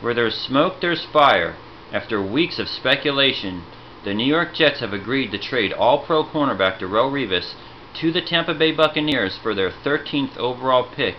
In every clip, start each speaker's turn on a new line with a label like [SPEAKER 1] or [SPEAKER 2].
[SPEAKER 1] Where there's smoke, there's fire. After weeks of speculation, the New York Jets have agreed to trade All-Pro cornerback Darelle Revis to the Tampa Bay Buccaneers for their 13th overall pick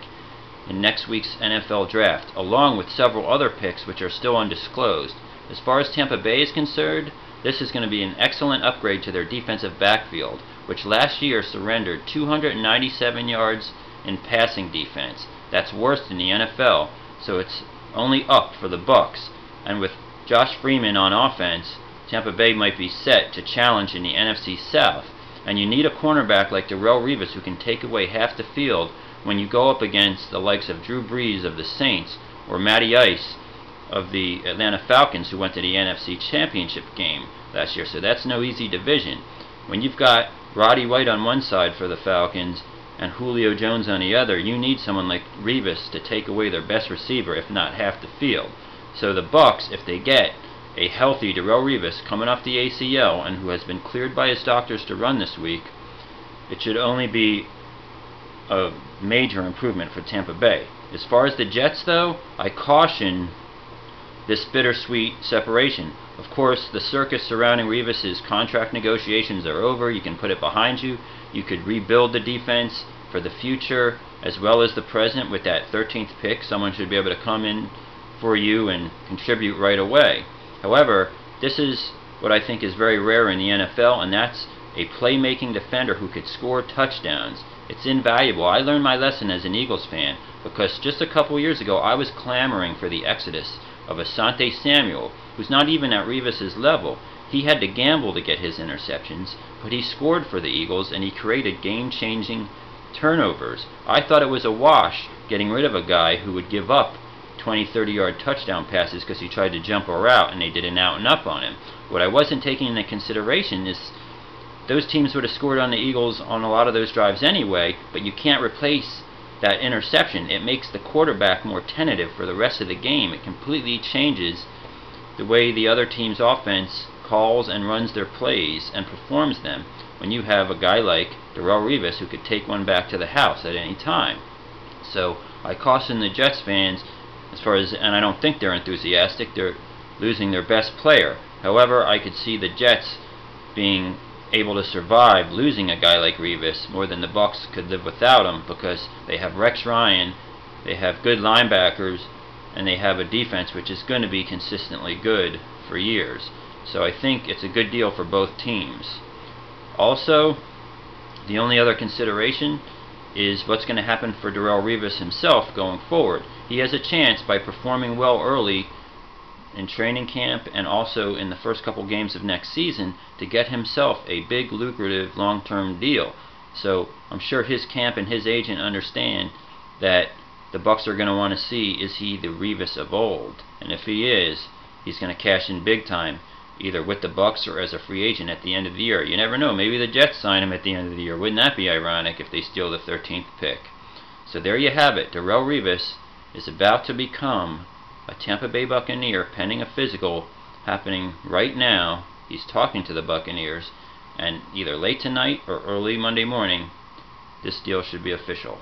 [SPEAKER 1] in next week's NFL Draft, along with several other picks which are still undisclosed. As far as Tampa Bay is concerned, this is going to be an excellent upgrade to their defensive backfield, which last year surrendered 297 yards in passing defense. That's worst in the NFL, so it's only up for the Bucs. And with Josh Freeman on offense, Tampa Bay might be set to challenge in the NFC South. And you need a cornerback like Darelle Revis who can take away half the field when you go up against the likes of Drew Brees of the Saints or Matty Ice of the Atlanta Falcons, who went to the NFC Championship game last year. So that's no easy division. When you've got Roddy White on one side for the Falcons and Julio Jones on the other, you need someone like Revis to take away their best receiver, if not half the field. So the Bucs, if they get a healthy Darelle Revis coming off the ACL and who has been cleared by his doctors to run this week, it should only be a major improvement for Tampa Bay. As far as the Jets, though, I caution this bittersweet separation. Of course, the circus surrounding Revis's contract negotiations are over. You can put it behind you. You could rebuild the defense for the future as well as the present with that 13th pick. Someone should be able to come in for you and contribute right away. However, this is what I think is very rare in the NFL, and that's a playmaking defender who could score touchdowns. It's invaluable. I learned my lesson as an Eagles fan because just a couple years ago I was clamoring for the exodus of Asante Samuel, who's not even at Revis's level. He had to gamble to get his interceptions, but he scored for the Eagles and he created game-changing turnovers. I thought it was a wash getting rid of a guy who would give up 20, 30-yard touchdown passes because he tried to jump a route and they did an out and up on him. What I wasn't taking into consideration is those teams would have scored on the Eagles on a lot of those drives anyway, but you can't replace that interception. It makes the quarterback more tentative for the rest of the game. It completely changes the way the other team's offense calls and runs their plays and performs them when you have a guy like Darelle Revis who could take one back to the house at any time. So I caution the Jets fans as far as, and I don't think they're enthusiastic, they're losing their best player. However, I could see the Jets being able to survive losing a guy like Revis more than the Bucs could live without him, because they have Rex Ryan, they have good linebackers, and they have a defense which is going to be consistently good for years. So I think it's a good deal for both teams. Also, the only other consideration is what's going to happen for Darelle Revis himself going forward. He has a chance, by performing well early in training camp and also in the first couple games of next season, to get himself a big, lucrative, long-term deal. So I'm sure his camp and his agent understand that the Bucs are going to want to see, is he the Revis of old? And if he is, he's going to cash in big time, either with the Bucs or as a free agent at the end of the year. You never know, maybe the Jets sign him at the end of the year. Wouldn't that be ironic if they steal the 13th pick? So there you have it. Darelle Revis is about to become a Tampa Bay Buccaneer, pending a physical happening right now. He's talking to the Buccaneers, and either late tonight or early Monday morning, this deal should be official.